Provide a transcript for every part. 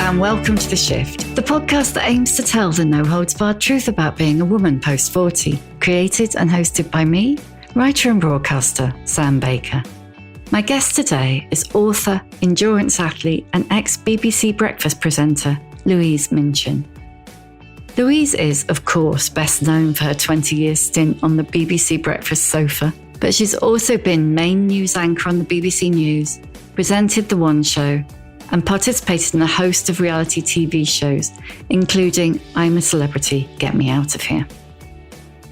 and welcome to The Shift, the podcast that aims to tell the no-holds-barred truth about being a woman post-40, created and hosted by me, writer and broadcaster Sam Baker. My guest today is author, endurance athlete and ex-BBC Breakfast presenter Louise Minchin. Louise is, of course, best known for her 20-year stint on the BBC Breakfast sofa, but she's also been main news anchor on the BBC News, presented The One Show, and participated in a host of reality TV shows, including I'm a Celebrity, Get Me Out of Here.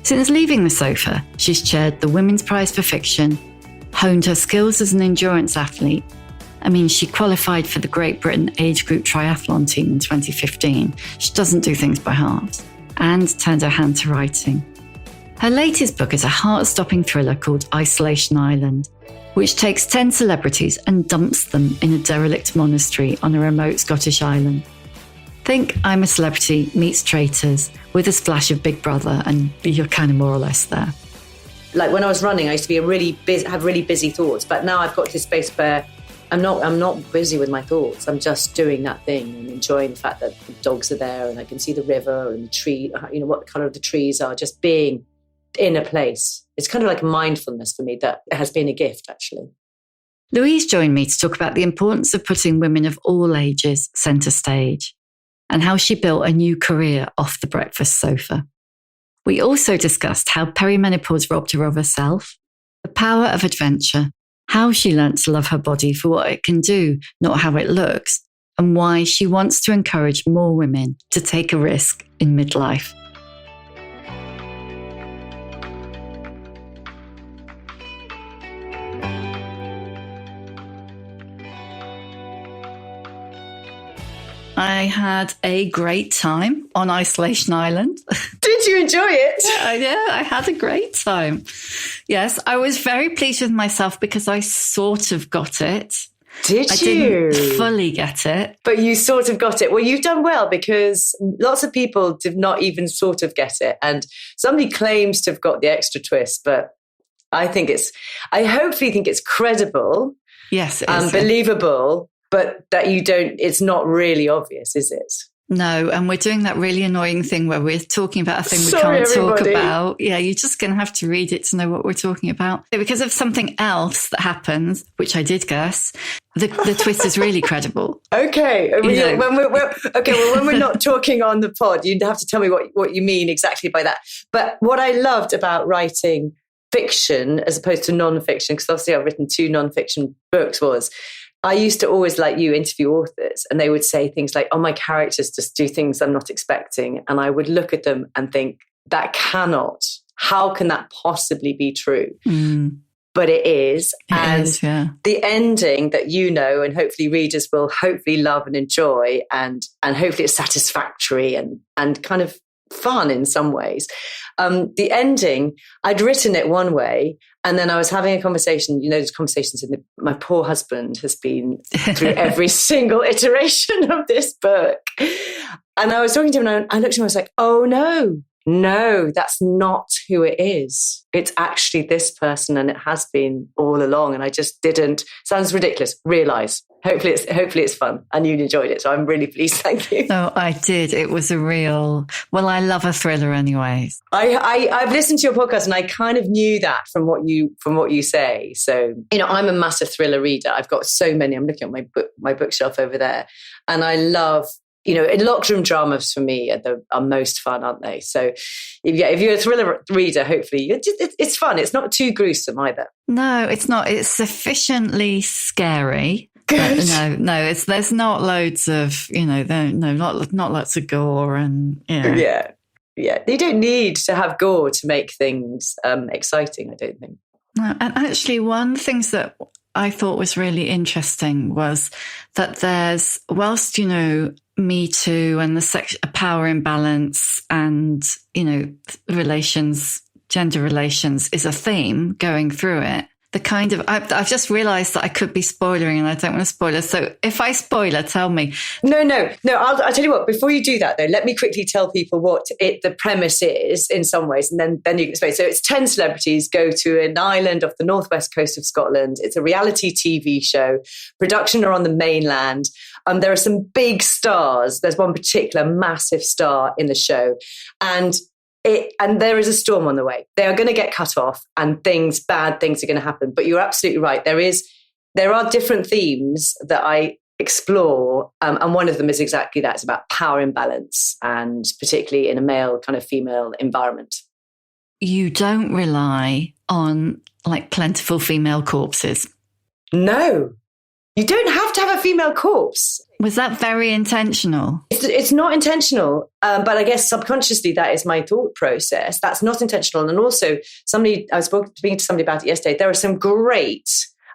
Since leaving the sofa, she's chaired the Women's Prize for Fiction, honed her skills as an endurance athlete. She qualified for the Great Britain age group triathlon team in 2015. She doesn't do things by halves. And turned her hand to writing. Her latest book is a heart-stopping thriller called Isolation Island, which takes 10 celebrities and dumps them in a derelict monastery on a remote Scottish island. Think I'm a Celebrity meets Traitors with a splash of Big Brother, and you're kind of more or less there. Like when I was running, I used to be have really busy thoughts, but now I've got to this space where I'm not busy with my thoughts. I'm just doing that thing and enjoying the fact that the dogs are there and I can see the river and the tree, what the colour of the trees are, just being in a place. It's kind of like mindfulness for me that has been a gift, actually. Louise joined me to talk about the importance of putting women of all ages centre stage and how she built a new career off the breakfast sofa. We also discussed how perimenopause robbed her of herself, the power of adventure, how she learnt to love her body for what it can do, not how it looks, and why she wants to encourage more women to take a risk in midlife. I had a great time on Isolation Island. Did you enjoy it? Yeah, I had a great time. Yes, I was very pleased with myself because I sort of got it. Did I you? Didn't fully get it. But you sort of got it. Well, you've done well because lots of people did not even sort of get it. And somebody claims to have got the extra twist, but I hopefully think it's credible. Yes, it and is. Believable. But that it's not really obvious, is it? No, and we're doing that really annoying thing where we're talking about a thing we can't talk about. Yeah, you're just going to have to read it to know what we're talking about. Because of something else that happens, which I did guess, the twist is really credible. Okay. When we're not talking on the pod, you'd have to tell me what you mean exactly by that. But what I loved about writing fiction as opposed to non-fiction, because obviously I've written 2 non-fiction books, was I used to always, like you, interview authors and they would say things like, oh, my characters just do things I'm not expecting. And I would look at them and think, how can that possibly be true? Mm. But it is. The ending that and hopefully readers will hopefully love and enjoy and hopefully it's satisfactory and kind of fun in some ways. The ending, I'd written it one way, and then I was having a conversation, those conversations, my poor husband has been through every single iteration of this book. And I was talking to him and I looked at him and I was like, oh no, that's not who it is. It's actually this person and it has been all along. And I just didn't, sounds ridiculous, realise. Hopefully it's fun and you enjoyed it. So I'm really pleased. Thank you. No, I did. It was I love a thriller anyways. I've listened to your podcast and I kind of knew that from what you say. So, I'm a massive thriller reader. I've got so many. I'm looking at my bookshelf over there and I love, locked room dramas for me are most fun, aren't they? So if you're a thriller reader, hopefully it's fun. It's not too gruesome either. No, it's not. It's sufficiently scary. Good. No, there's not loads of, not lots of gore and, Yeah. You don't need to have gore to make things exciting, I don't think. No, and actually one thing that I thought was really interesting was that there's, whilst, Me Too and the power imbalance and, gender relations is a theme going through it, the kind of, I've just realised that I could be spoilering and I don't want to spoil it. So if I spoiler, tell me. No. I'll tell you what, before you do that though, let me quickly tell people what the premise is in some ways, and then you can explain. So it's 10 celebrities go to an island off the northwest coast of Scotland. It's a reality TV show. Production are on the mainland. There are some big stars. There's one particular massive star in the show. And there is a storm on the way. They are going to get cut off and bad things are going to happen. But you're absolutely right. There are different themes that I explore. And one of them is exactly that. It's about power imbalance, and particularly in a male kind of female environment. You don't rely on like plentiful female corpses. No, you don't have to have a female corpse. Was that very intentional? It's not intentional, but I guess subconsciously that is my thought process. That's not intentional. And also I was speaking to somebody about it yesterday. There are some great,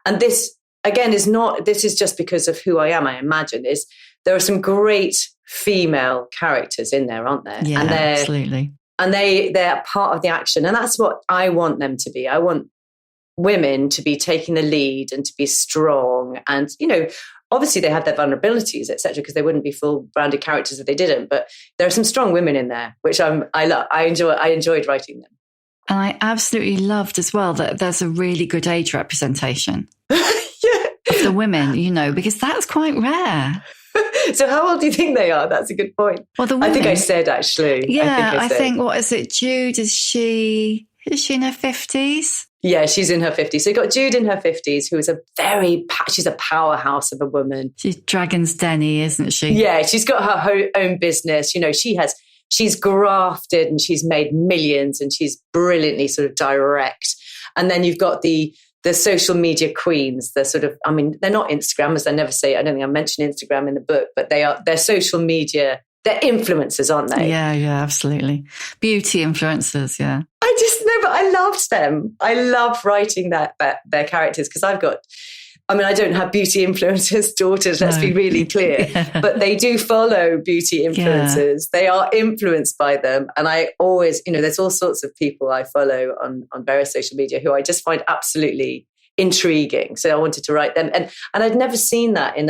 and this again this is just because of who I am, I imagine, there are some great female characters in there, aren't there? Yeah, absolutely. And they're part of the action. And that's what I want them to be. I want women to be taking the lead and to be strong. And, obviously they have their vulnerabilities, etc., because they wouldn't be full branded characters if they didn't. But there are some strong women in there, which I love. I enjoyed writing them. And I absolutely loved as well that there's a really good age representation of the women, because that's quite rare. So how old do you think they are? That's a good point. Well, the women, I think I said, actually. Yeah, I think what is it? Jude, is she in her 50s? Yeah, she's in her 50s. So you've got Jude in her 50s, who is she's a powerhouse of a woman. She's Dragon's Denny, isn't she? Yeah, she's got her own business. She's grafted and she's made millions, and she's brilliantly sort of direct. And then you've got the social media queens. They're sort of, they're not Instagrammers. I never say, I don't think I mentioned Instagram in the book, but they're social media. They're influencers, aren't they? Yeah, absolutely. Beauty influencers, yeah. But I loved them. I love writing their characters, because I don't have beauty influencers' daughters, let's be really clear, but they do follow beauty influencers. Yeah. They are influenced by them. And I always, there's all sorts of people I follow on various social media who I just find absolutely intriguing. So I wanted to write them. And I'd never seen that in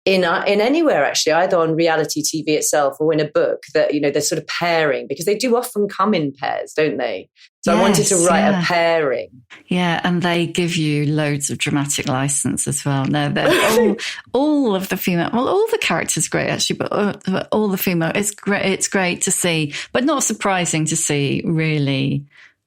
anywhere, actually, either on reality TV itself or in a book, that, they're sort of pairing, because they do often come in pairs, don't they? So I wanted to write a pairing. Yeah, and they give you loads of dramatic license as well. No, they're all of the female, well, all the characters are great, actually, but all the female, it's great to see, but not surprising to see, really,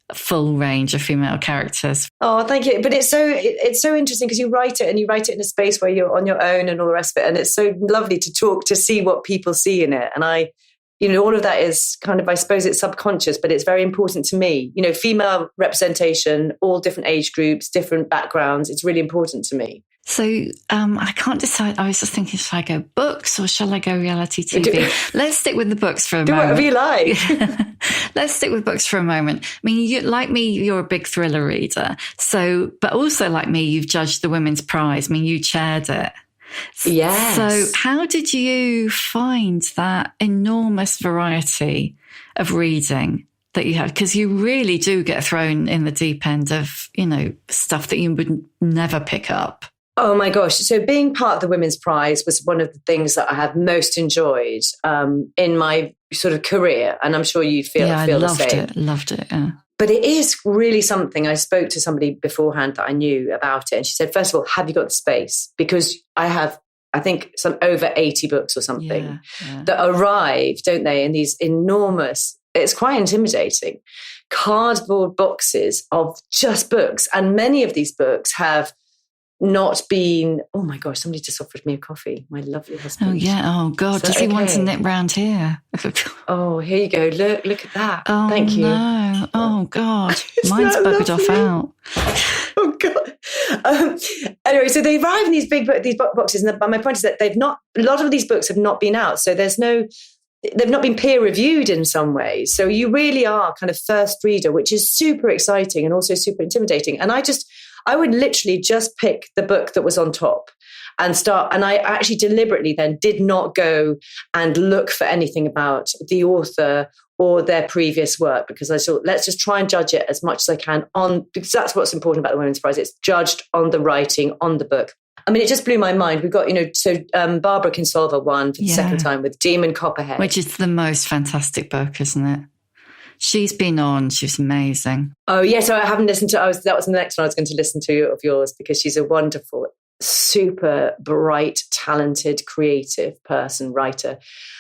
a full range of female characters. Oh, thank you. But it's so interesting, because you write it in a space where you're on your own and all the rest of it. And it's so lovely to talk, to see what people see in it. And all of that is kind of, I suppose it's subconscious, but it's very important to me. Female representation, all different age groups, different backgrounds. It's really important to me. So I can't decide. I was just thinking, shall I go books or shall I go reality TV? Let's stick with the books for a moment. Do whatever you like. Let's stick with books for a moment. Like me, you're a big thriller reader. So, but also like me, you've judged the Women's Prize. You chaired it. Yes. So how did you find that enormous variety of reading that you have? Because you really do get thrown in the deep end of, stuff that you would never pick up. Oh my gosh. So being part of the Women's Prize was one of the things that I have most enjoyed in my sort of career. And I'm sure you feel the same. Loved it, yeah. But it is really something. I spoke to somebody beforehand that I knew about it. And she said, first of all, have you got the space? Because I have, I think, some over 80 books or something that arrive, don't they, in these enormous, it's quite intimidating, cardboard boxes of just books. And many of these books have not been, oh my gosh, somebody just offered me a coffee, my lovely husband. Oh yeah, oh God, does he want to nip round here? Oh, here you go, look at that. Oh, thank you. No. Oh God, mine's buggered off out. Oh God. Anyway, so they arrive in these big boxes, and my point is that a lot of these books have not been out, so they've not been peer reviewed in some ways. So you really are kind of first reader, which is super exciting and also super intimidating. And I would literally just pick the book that was on top. and I actually deliberately then did not go and look for anything about the author or their previous work, because I thought, let's just try and judge it as much as I can because that's what's important about the Women's Prize. It's judged on the writing, on the book. I mean, it just blew my mind. We've got, Barbara Kinsolva won for the second time with Demon Copperhead. Which is the most fantastic book, isn't it? She's been on. She's amazing. Oh, yeah. So I haven't listened to, that was the next one I was going to listen to of yours, because she's a wonderful, super bright, talented, creative person, writer.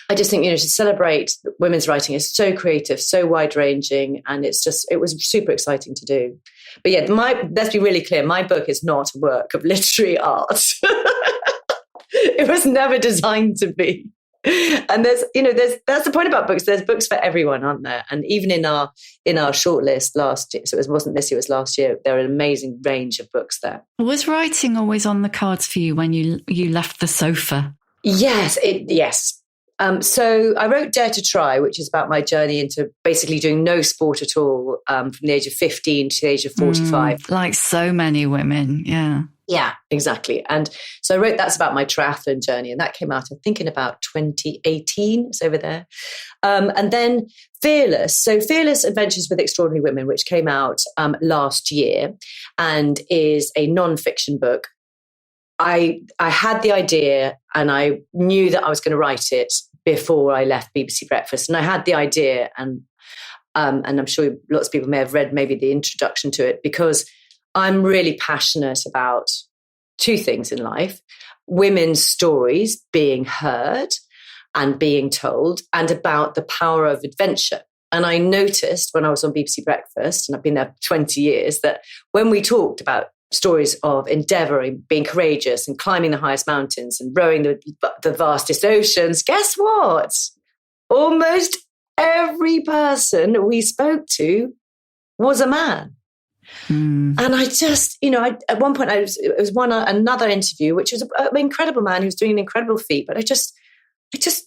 I just think, to celebrate women's writing is so creative, so wide ranging. And it was super exciting to do. But yeah, let's be really clear. My book is not a work of literary art. It was never designed to be. And that's the point about books. There's books for everyone, aren't there? And even in our shortlist last year, so it wasn't this year, it was last year, there are an amazing range of books there. Was writing always on the cards for you when you left the sofa? Yes. So I wrote Dare to Try, which is about my journey into basically doing no sport at all from the age of 15 to the age of 45. Like so many women, yeah. Yeah, exactly. And so I wrote that's about my triathlon journey, and that came out, I think, in about 2018. It's over there. And then Fearless. So Fearless Adventures with Extraordinary Women, which came out last year and is a non-fiction book. I had the idea and I knew that I was going to write it before I left BBC Breakfast. And I had the idea, and I'm sure lots of people may have read maybe the introduction to it, because I'm really passionate about two things in life: women's stories being heard and being told, and about the power of adventure. And I noticed when I was on BBC Breakfast, and I've been there 20 years, that when we talked about stories of endeavouring, being courageous and climbing the highest mountains and rowing the vastest oceans, guess what? Almost every person we spoke to was a man. And I just, at one point, it was another interview, which was an incredible man who was doing an incredible feat. But I just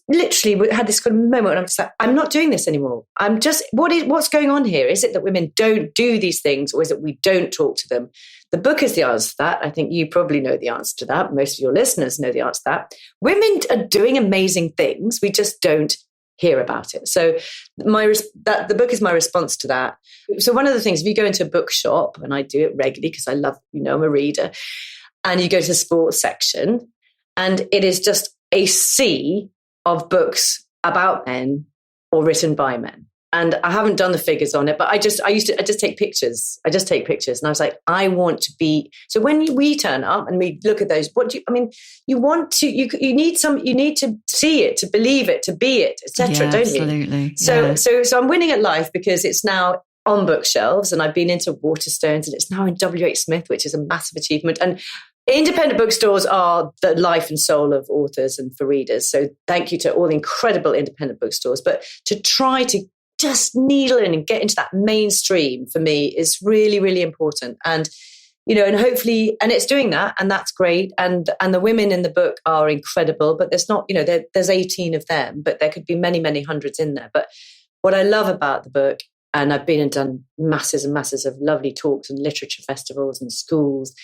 literally had this kind of moment when I'm just like, I'm not doing this anymore. What's going on here? Is it that women don't do these things, or is it we don't talk to them? The book is the answer to that. I think you probably know the answer to that. Most of your listeners know the answer to that. Women are doing amazing things. We just don't hear about it. So the book is my response to that. So one of the things, if you go into a bookshop, and I do it regularly because I love, I'm a reader, and you go to the sports section, and it is just a sea of books about men or written by men. And I haven't done the figures on it, but I just take pictures. And I was like, I want to be. So when we turn up and we look at those, you need to see it, to believe it, to be it, etc. Don't absolutely. you? So I'm winning at life because it's now on bookshelves, and I've been into Waterstones, and it's now in WH Smith, which is a massive achievement. And independent bookstores are the life and soul of authors and for readers. So thank you to all the incredible independent bookstores. But to try to just needle in and get into that mainstream for me is really, really important. And, and hopefully, and it's doing that, and that's great. And the women in the book are incredible, but there's not, there's 18 of them, but there could be many, many hundreds in there. But what I love about the book, and I've been and done masses and masses of lovely talks and literature festivals and schools,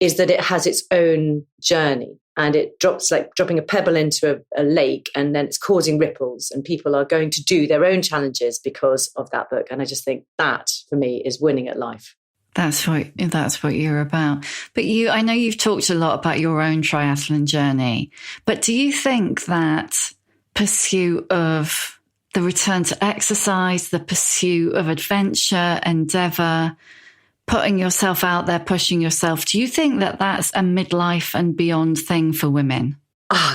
is that it has its own journey, and it drops like dropping a pebble into a lake, and then it's causing ripples, and people are going to do their own challenges because of that book. And I just think that for me is winning at life. That's what you're about. But I know you've talked a lot about your own triathlon journey, but do you think that pursuit of the return to exercise, the pursuit of adventure, endeavour, putting yourself out there, pushing yourself, do you think that that's a midlife and beyond thing for women?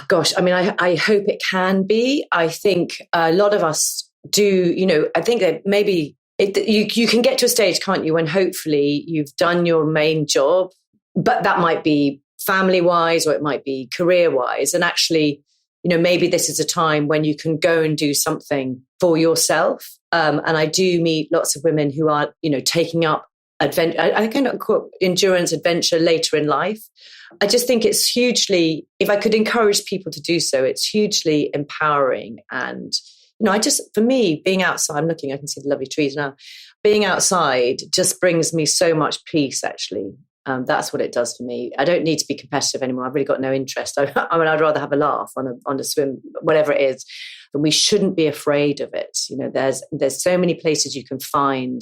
Gosh, I mean, I hope it can be. I think a lot of us do, I think that maybe you can get to a stage, can't you, when hopefully you've done your main job, but that might be family-wise or it might be career-wise. And actually, maybe this is a time when you can go and do something for yourself. And I do meet lots of women who are, taking up adventure, I kind of call endurance adventure later in life. I just think it's hugely, if I could encourage people to do so, it's hugely empowering. And, for me, being outside, I can see the lovely trees now. Being outside just brings me so much peace, actually. That's what it does for me. I don't need to be competitive anymore. I've really got no interest. I mean, I'd rather have a laugh on a swim, whatever it is. But we shouldn't be afraid of it. You know, there's so many places you can find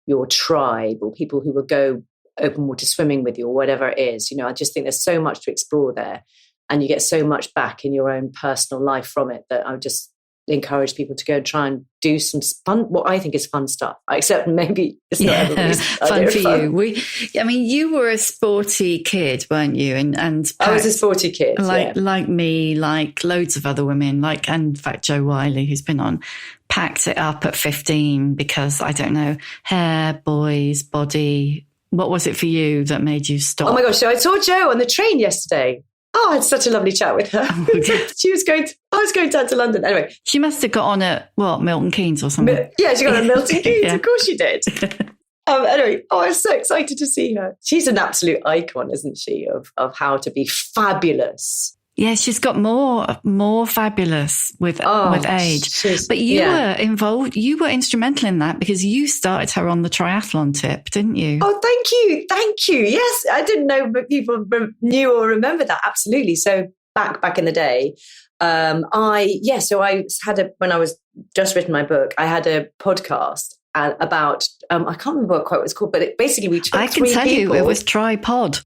your tribe or people who will go open water swimming with you or whatever it is. You know, I just think there's so much to explore there, and you get so much back in your own personal life from it that I would just encourage people to go and try and do some fun, what I think is fun stuff, except maybe it's not everybody's fun for you. I mean, you were a sporty kid, weren't you? And I was a sporty kid, like me, like loads of other women, and in fact Joe Wiley, who's been on, packed it up at 15 because, I don't know, hair, boys, body. What was it for you that made you stop? Oh my gosh, so I saw Joe on the train yesterday. Oh, I had such a lovely chat with her. I was going down to London. Anyway. She must have got on at, Milton Keynes or something? Yeah, she got on Milton Keynes. Yeah. Of course she did. Anyway, I was so excited to see her. She's an absolute icon, isn't she, of how to be fabulous. Yeah, she's got more fabulous with age. But you were involved, you were instrumental in that because you started her on the triathlon tip, didn't you? Oh, thank you. Yes, I didn't know, but people knew or remember that. Absolutely. So back in the day, when I was just written my book, I had a podcast about, I can't remember quite what it was called, but basically we took I can tell you, it was Tripod.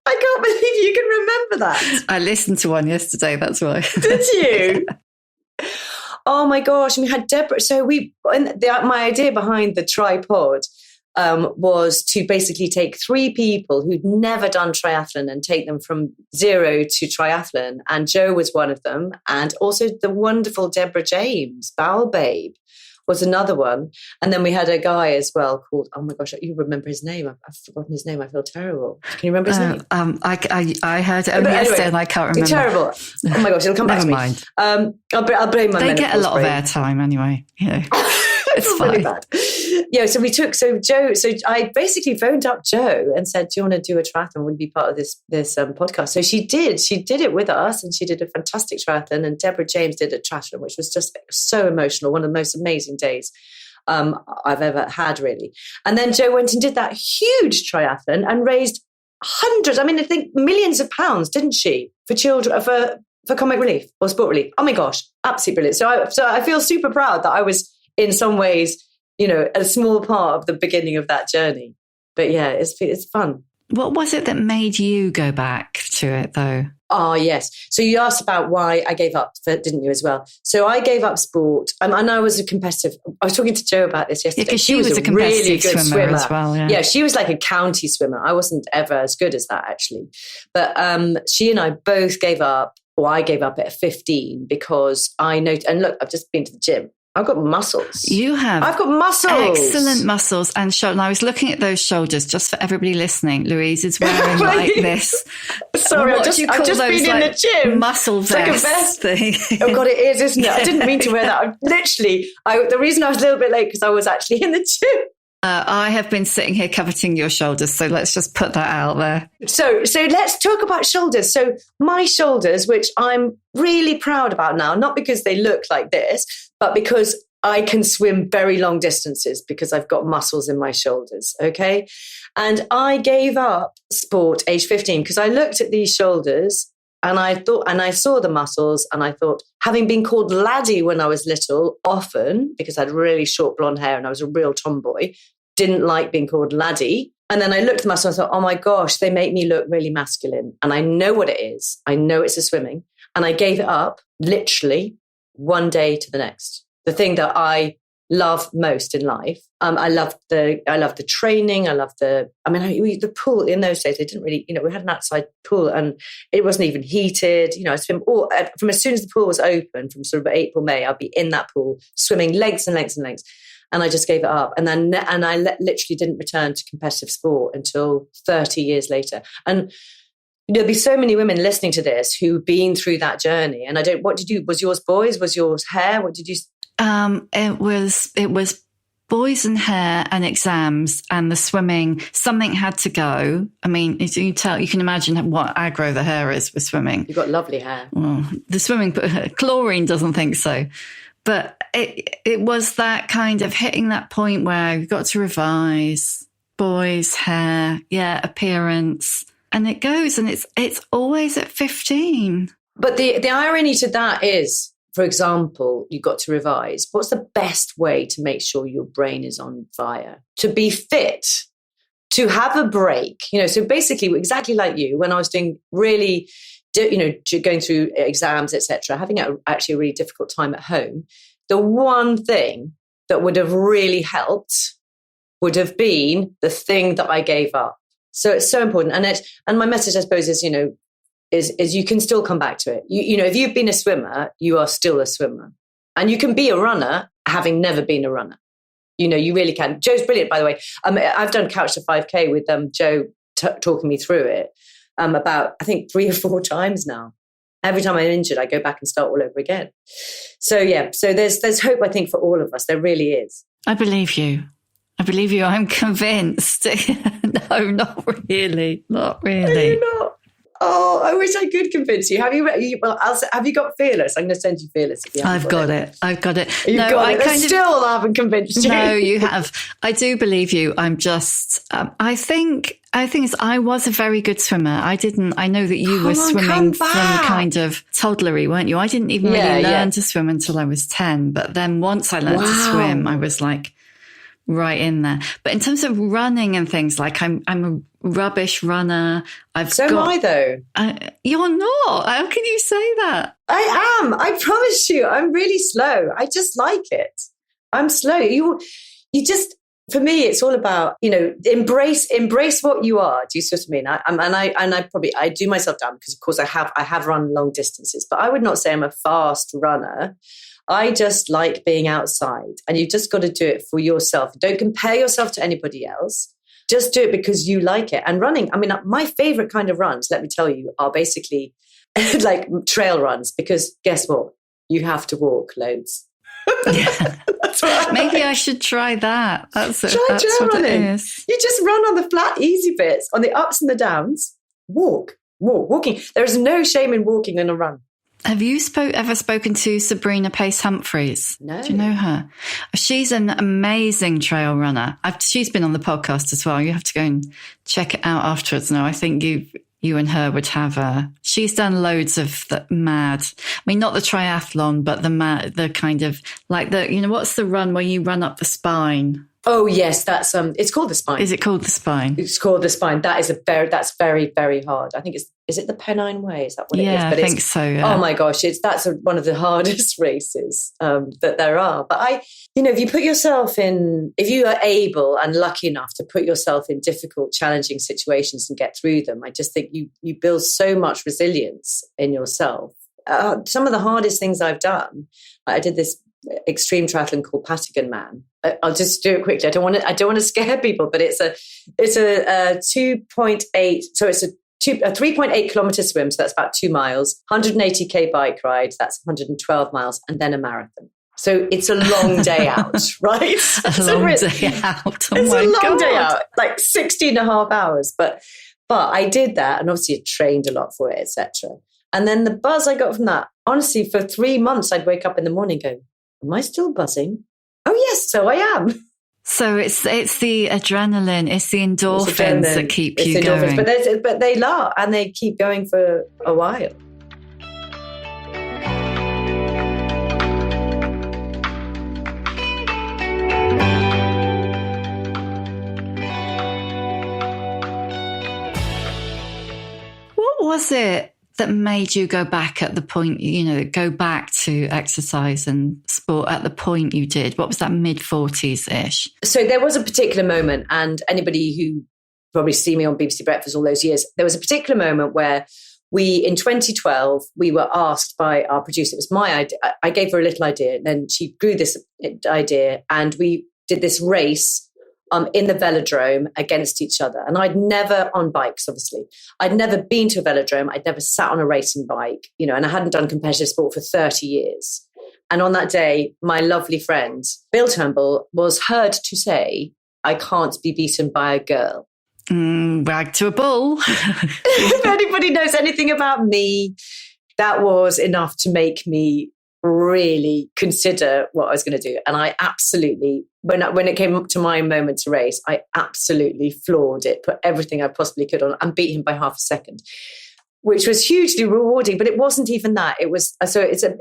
I can't believe you can remember that. I listened to one yesterday, that's why. Did you? Oh my gosh. And we had Deborah. So my idea behind the tripod was to basically take 3 people who'd never done triathlon and take them from zero to triathlon. And Joe was one of them. And also the wonderful Deborah James, Bowel Babe, was another one. And then we had a guy as well called, oh my gosh, you remember his name? I've forgotten his name. I feel terrible. Can you remember his name? I heard it only yesterday and I can't remember. Terrible. Oh my gosh, it'll come back to me. Never mind. I'll blame my They get a lot brain. of airtime anyway. You know. It's fine. Really bad. Yeah, so I basically phoned up Joe and said, do you want to do a triathlon? Would you be part of this podcast? So she did it with us, and she did a fantastic triathlon, and Deborah James did a triathlon, which was just so emotional, one of the most amazing days I've ever had, really. And then Joe went and did that huge triathlon and raised hundreds, I think millions of pounds, didn't she, for children, for comic relief or sport relief. Oh my gosh, absolutely brilliant. So I feel super proud that I was in some ways, a small part of the beginning of that journey. But yeah, it's fun. What was it that made you go back to it, though? Oh, yes. So you asked about why I gave up, didn't you, as well? So I gave up sport, and I was a competitive. I was talking to Jo about this yesterday. Yeah, because she was a competitive really good swimmer as well. Yeah, she was like a county swimmer. I wasn't ever as good as that, actually. But she and I both gave up, or I gave up at 15 because I know. And look, I've just been to the gym. I've got muscles. You have. I've got muscles. Excellent muscles and shoulders. And I was looking at those shoulders, just for everybody listening. Louise is wearing like this. Sorry, I've just been in the gym. Muscle vest thing. Oh God, it is, isn't it? I didn't mean to wear that. The reason I was a little bit late because I was actually in the gym. I have been sitting here coveting your shoulders, so let's just put that out there. So let's talk about shoulders. So my shoulders, which I'm really proud about now, not because they look like this, but because I can swim very long distances because I've got muscles in my shoulders, okay? And I gave up sport age 15 because I looked at these shoulders and I saw the muscles, and I thought, having been called laddie when I was little, often, because I had really short blonde hair and I was a real tomboy, didn't like being called laddie. And then I looked at the muscles and I thought, oh my gosh, they make me look really masculine. And I know what it is. I know it's the swimming. And I gave it up literally one day to the next. The thing that I love most in life. I loved the training. I loved the pool in those days. They didn't really, we had an outside pool and it wasn't even heated. I swim from as soon as the pool was open, from sort of April, May, I'd be in that pool swimming lengths and lengths and lengths. And I just gave it up. And then, I literally didn't return to competitive sport until 30 years later. And there'll be so many women listening to this who've been through that journey. And was yours boys? Was yours hair? What did you? It was boys and hair and exams and the swimming. Something had to go. I mean, you can imagine what aggro the hair is with swimming. You've got lovely hair. Well, the swimming, chlorine doesn't think so. But it was that kind of hitting that point where you've got to revise. boys, hair, appearance. And it goes, and it's always at 15. But the irony to that is, for example, you've got to revise. What's the best way to make sure your brain is on fire? To be fit, to have a break. So basically, exactly like you, when I was doing really, going through exams, etc., having actually a really difficult time at home, the one thing that would have really helped would have been the thing that I gave up. So it's so important. And my message, I suppose, is, is you can still come back to it. If you've been a swimmer, you are still a swimmer. And you can be a runner having never been a runner. You really can. Joe's brilliant, by the way. I've done Couch to 5K with Joe talking me through it about, I think, 3 or 4 times now. Every time I'm injured, I go back and start all over again. So, so there's hope, I think, for all of us. There really is. I believe you. I'm convinced. No, not really. Not really. Are you not? Oh, I wish I could convince you. Have you got Fearless? I'm going to send you Fearless. If you I've got it. You've got it. I still haven't convinced you. No, you have. I do believe you. I'm just, I think I was a very good swimmer. I know that you were swimming from kind of toddlery, weren't you? I didn't even really learn to swim until I was 10. But then once I learned to swim, I was like right in there. But in terms of running and things, like I'm a rubbish runner. Am I, though. You're not. How can you say that? I am. I promise you. I'm really slow. I just like it. I'm slow. You just, for me, it's all about, embrace what you are. Do you see what I mean? I do myself down because, of course, I have run long distances, but I would not say I'm a fast runner. I just like being outside, and you've just got to do it for yourself. Don't compare yourself to anybody else. Just do it because you like it. And running, my favorite kind of runs, let me tell you, are basically like trail runs, because guess what? You have to walk loads. Yeah. Maybe I should try that. That's trail what running. It is. You just run on the flat, easy bits, on the ups and the downs. Walking. There is no shame in walking in a run. Have you ever spoken to Sabrina Pace-Humphreys? No. Do you know her? She's an amazing trail runner. She's been on the podcast as well. You have to go and check it out afterwards. No, I think you and her would have she's done loads of the mad, not the triathlon, but the kind of like what's the run where you run up the spine? Oh yes, that's it's called the Spine. Is it called the Spine? It's called the Spine. That's very, very hard. I think is it the Pennine Way? Is that what it is? Yeah, I think so. Yeah. Oh my gosh, that's one of the hardest races that there are. But if you put yourself in, if you are able and lucky enough to put yourself in difficult, challenging situations and get through them, I just think you build so much resilience in yourself. Some of the hardest things I've done, I did this extreme triathlon called Patagon Man. I'll just do it quickly. I don't want to scare people, but it's a 2.8. So it's a 3.8 kilometer swim. So that's about 2 miles, 180k bike ride. That's 112 miles, and then a marathon. So it's a long day out, right? Day out. Oh it's my a long God. day out, like 16 and a half hours. But I did that, and obviously I trained a lot for it, etc. And then the buzz I got from that, honestly, for 3 months, I'd wake up in the morning going, am I still buzzing? Oh, yes, so I am. So it's the adrenaline, it's the endorphins that keep you going. But they last, and they keep going for a while. What was it that made you go back at the point, go back to exercise and sport at the point you did? What was that, mid-40s-ish? So there was a particular moment, and anybody who probably see me on BBC Breakfast all those years, there was a particular moment where in 2012, we were asked by our producer, it was my idea, I gave her a little idea, and then she grew this idea, and we did this race in the velodrome against each other. And I'd never, on bikes, obviously, I'd never been to a velodrome. I'd never sat on a racing bike, and I hadn't done competitive sport for 30 years. And on that day, my lovely friend, Bill Turnbull, was heard to say, I can't be beaten by a girl. Brag to a bull. If anybody knows anything about me, that was enough to make me really consider what I was going to do. And I absolutely, when it came up to my moment to race, I absolutely floored it, put everything I possibly could on, and beat him by half a second, which was hugely rewarding. But it wasn't even that. It was,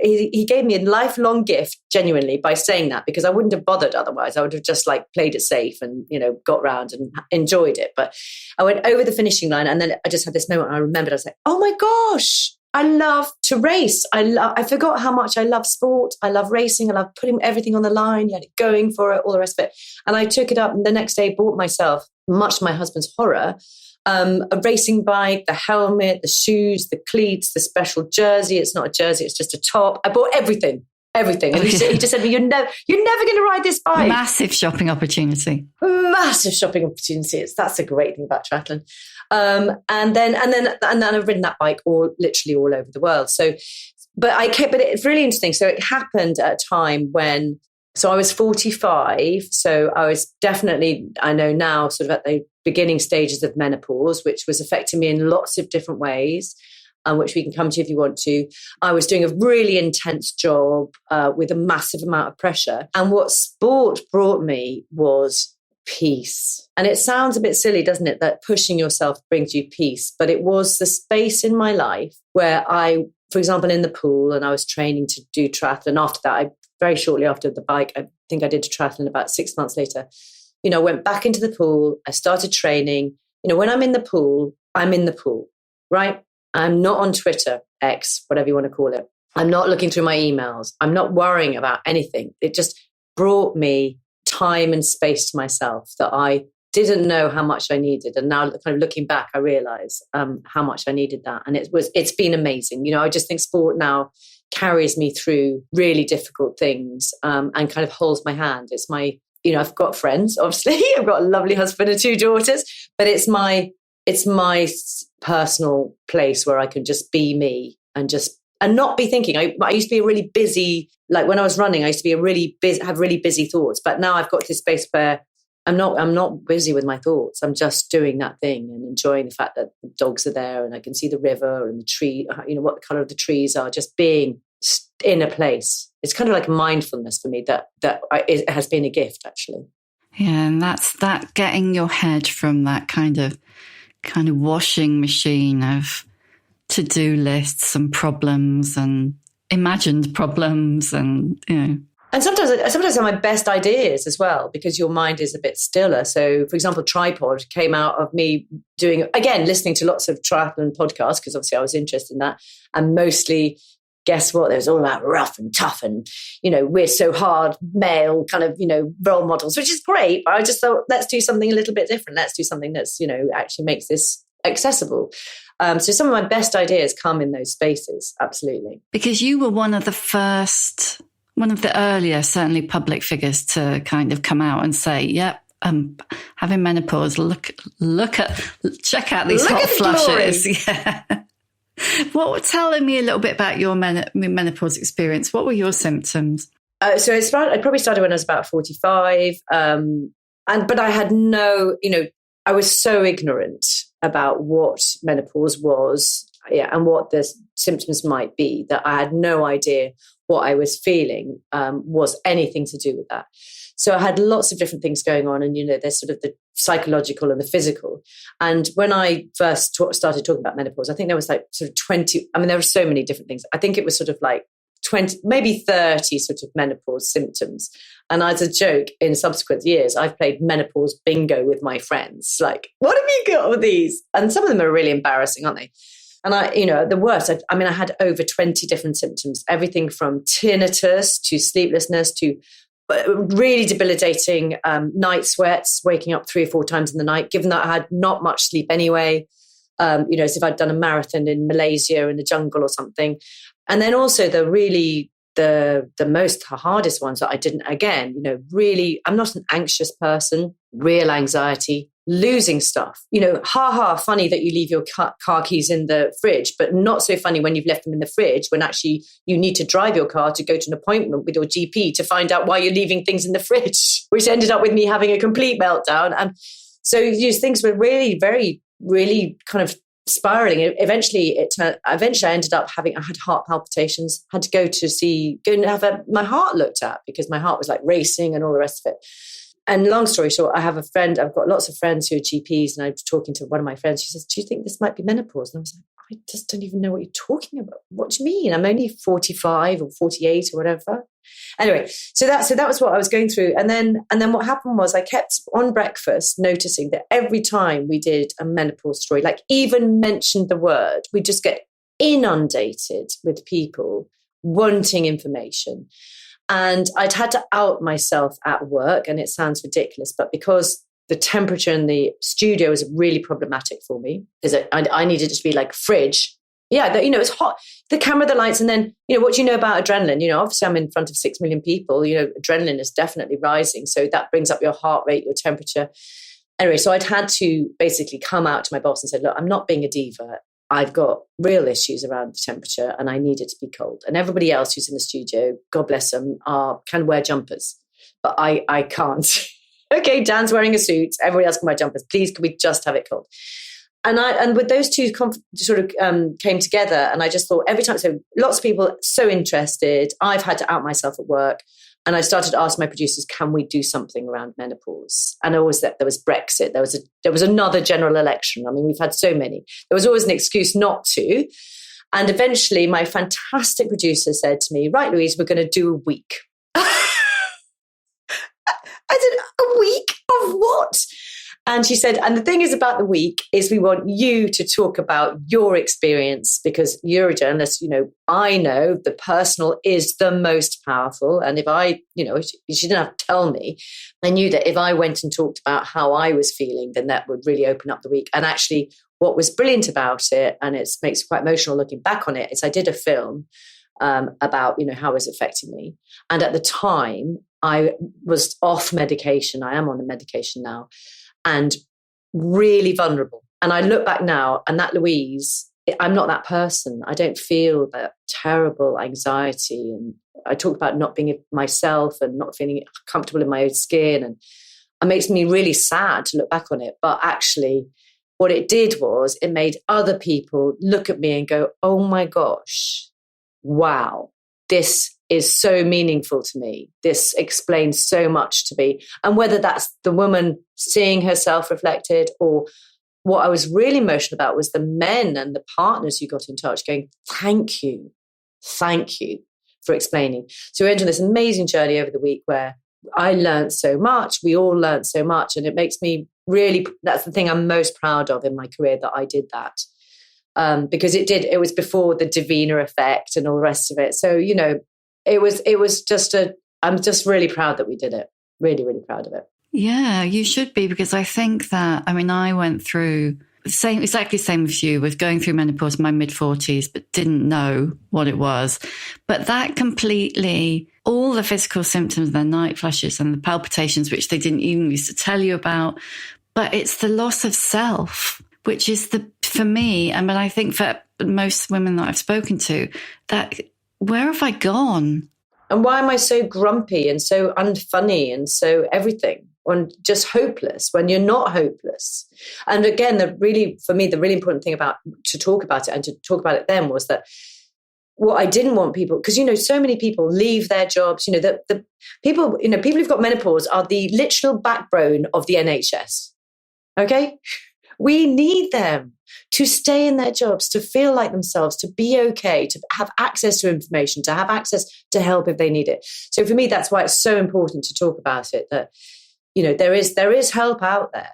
he gave me a lifelong gift, genuinely, by saying that, because I wouldn't have bothered otherwise. I would have just like played it safe and, got round and enjoyed it. But I went over the finishing line, and then I just had this moment. And I remembered, I was like, oh my gosh, I love to race. I forgot how much I love sport. I love racing. I love putting everything on the line, going for it, all the rest of it. And I took it up, and the next day bought myself, much to my husband's horror, a racing bike, the helmet, the shoes, the cleats, the special jersey. It's not a jersey, it's just a top. I bought everything. And he just said to me, you're never going to ride this bike. Massive shopping opportunity. Massive shopping opportunity. That's a great thing about triathlon. And then I've ridden that bike literally all over the world. But it's really interesting. So it happened at a time when, so I was 45. So I was definitely, I know now, sort of at the beginning stages of menopause, which was affecting me in lots of different ways, which we can come to if you want to. I was doing a really intense job with a massive amount of pressure. And what sport brought me was peace. And it sounds a bit silly, doesn't it, that pushing yourself brings you peace. But it was the space in my life where I, for example, in the pool, and I was training to do triathlon. After that, very shortly after the bike, I think I did triathlon about 6 months later. I went back into the pool. I started training. When I'm in the pool, I'm in the pool, right? I'm not on Twitter, X, whatever you want to call it. I'm not looking through my emails. I'm not worrying about anything. It just brought me time and space to myself that I didn't know how much I needed. And now kind of looking back, I realize how much I needed that. And it's been amazing. I just think sport now carries me through really difficult things and kind of holds my hand. It's my, I've got friends, obviously. I've got a lovely husband and 2 daughters, but it's my personal place where I can just be me and not be thinking. I used to be a really busy, like when I was running, I used to be have really busy thoughts. But now I've got this space where I'm not busy with my thoughts. I'm just doing that thing and enjoying the fact that the dogs are there and I can see the river and the tree, what the color of the trees are, just being in a place. It's kind of like mindfulness for me that it has been a gift, actually. Yeah, and that's that, getting your head from that kind of washing machine of to-do lists and problems and imagined problems and, And sometimes they're my best ideas as well, because your mind is a bit stiller. So, for example, Tripod came out of me listening to lots of triathlon podcasts, because obviously I was interested in that. And mostly, guess what? It was all about rough and tough and, we're so hard, male kind of, role models, which is great. But I just thought, let's do something a little bit different. Let's do something that's, actually makes this accessible. So some of my best ideas come in those spaces. Absolutely. Because you were one of the earlier, certainly public figures to kind of come out and say, yep, having menopause, check out these hot flushes. Yeah. Tell me a little bit about your menopause experience. What were your symptoms? So I probably started when I was about 45. But I had I was so ignorant about what menopause was, and what the symptoms might be, that I had no idea what I was feeling was anything to do with that. So I had lots of different things going on, and there's sort of the psychological and the physical. And when I first started talking about menopause, I think there was like sort of 20. I mean, there were so many different things. I think it was sort of like 20, maybe 30 sort of menopause symptoms. And as a joke, in subsequent years, I've played menopause bingo with my friends. Like, what have you got with these? And some of them are really embarrassing, aren't they? And the worst, I had over 20 different symptoms, everything from tinnitus to sleeplessness to really debilitating night sweats, waking up 3 or 4 times in the night, given that I had not much sleep anyway, as if I'd done a marathon in Malaysia in the jungle or something. And then also the hardest ones that I didn't, again, really, I'm not an anxious person, real anxiety, losing stuff, funny that you leave your car keys in the fridge, but not so funny when you've left them in the fridge, when actually you need to drive your car to go to an appointment with your GP to find out why you're leaving things in the fridge, which ended up with me having a complete meltdown. And so these things were really, very, really kind of spiraling. Eventually I ended up I had heart palpitations, had to go and have my heart looked at because my heart was like racing and all the rest of it. And long story short, I've got lots of friends who are GPs, and I was talking to one of my friends. She says, "Do you think this might be menopause?" And I was like, "I just don't even know what you're talking about. What do you mean? I'm only 45 or 48 or whatever." Anyway, so that was what I was going through. And then what happened was I kept on breakfast noticing that every time we did a menopause story, like even mentioned the word, we just get inundated with people wanting information. And I'd had to out myself at work, and it sounds ridiculous, but because the temperature in the studio was really problematic for me, because I needed it to be like fridge. Yeah, it's hot, the camera, the lights, and then, what do you know about adrenaline? Obviously I'm in front of 6 million people, adrenaline is definitely rising. So that brings up your heart rate, your temperature. Anyway, so I'd had to basically come out to my boss and say, look, I'm not being a diva. I've got real issues around the temperature and I need it to be cold. And everybody else who's in the studio, God bless them, can wear jumpers. But I can't. Okay, Dan's wearing a suit. Everybody else can wear jumpers. Please, can we just have it cold? And with those two sort of came together, and I just thought every time, so lots of people so interested. I've had to out myself at work. And I started to ask my producers, can we do something around menopause? And always there was Brexit. There was another general election. I mean, we've had so many. There was always an excuse not to. And eventually my fantastic producer said to me, right, Louise, we're going to do a week. I said, a week of what? And she said, and the thing is about the week is we want you to talk about your experience, because you're a journalist. I know the personal is the most powerful. And if she didn't have to tell me, I knew that if I went and talked about how I was feeling, then that would really open up the week. And actually what was brilliant about it, and it makes it quite emotional looking back on it, is I did a film about, how it was affecting me. And at the time I was off medication. I am on the medication now. And really vulnerable. And I look back now, and that Louise, I'm not that person. I don't feel that terrible anxiety. And I talk about not being myself and not feeling comfortable in my own skin. And it makes me really sad to look back on it. But actually, what it did was it made other people look at me and go, oh my gosh, wow, this is so meaningful to me. This explains so much to me. And whether that's the woman seeing herself reflected, or what I was really emotional about was the men and the partners who got in touch going, thank you for explaining. So we went on this amazing journey over the week where I learned so much. We all learned so much. And it makes me really, that's the thing I'm most proud of in my career, that I did that. Because it was before the Davina effect and all the rest of it. So, it was just I'm just really proud that we did it. Really, really proud of it. Yeah, you should be, because I think that, I went through exactly the same as you, with going through menopause in my mid-40s, but didn't know what it was. But that completely, all the physical symptoms, the night flushes and the palpitations, which they didn't even used to tell you about, but it's the loss of self, which is for me, but I think for most women that I've spoken to, that where have I gone? And why am I so grumpy and so unfunny and so everything, and just hopeless when you're not hopeless? And again, the really important thing to talk about it and to talk about it then was that what I didn't want people, because, so many people leave their jobs, the people who've got menopause are the literal backbone of the NHS. Okay? We need them to stay in their jobs, to feel like themselves, to be okay, to have access to information, to have access to help if they need it. So for me, that's why it's so important to talk about it, that, there is help out there.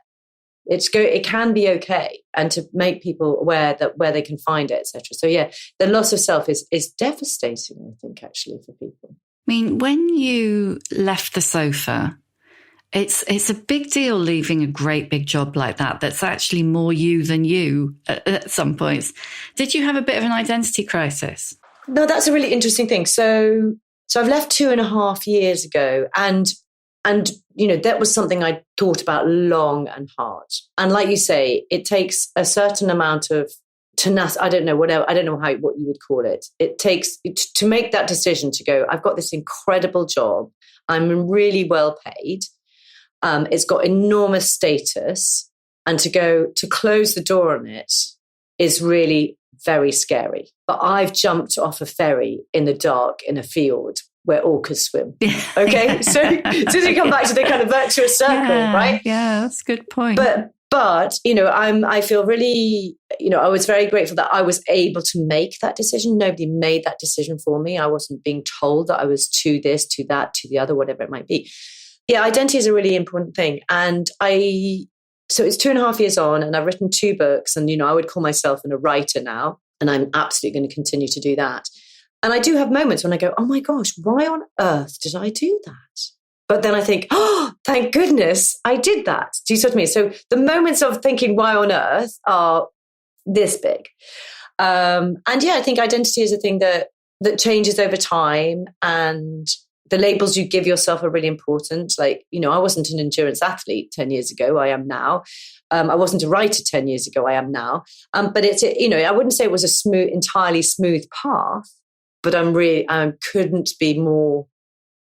It can be okay, and to make people aware that where they can find it, etc. So yeah, the loss of self is devastating, I think, actually, for people. When you left the sofa, it's a big deal leaving a great big job like that, that's actually more you than you at some points. Did you have a bit of an identity crisis? No, that's a really interesting thing. So I've left 2.5 years ago, and that was something I thought about long and hard. And like you say, it takes a certain amount of tenacity. I don't know what you would call it. It takes to make that decision to go, I've got this incredible job. I'm really well paid. It's got enormous status, and to close the door on it is really very scary. But I've jumped off a ferry in the dark in a field where orcas swim. Okay. So as soon as you come back to the kind of virtuous circle, right? Yeah, that's a good point. But, you know, I feel really, you know, I was very grateful that I was able to make that decision. Nobody made that decision for me. I wasn't being told that I was to this, to that, to the other, whatever it might be. Yeah, identity is a really important thing. And so it's 2.5 years on, and I've written 2 books, and, you know, I would call myself a writer now, and I'm absolutely going to continue to do that. And I do have moments when I go, oh my gosh, why on earth did I do that? But then I think, oh, thank goodness I did that. Do you see what I mean? So the moments of thinking, why on earth, are this big. And yeah, I think identity is a thing that changes over time, and the labels you give yourself are really important. Like, you know, I wasn't an endurance athlete 10 years ago. I am now. I wasn't a writer 10 years ago. I am now. But it's, you know, I wouldn't say it was a entirely smooth path, but I couldn't be more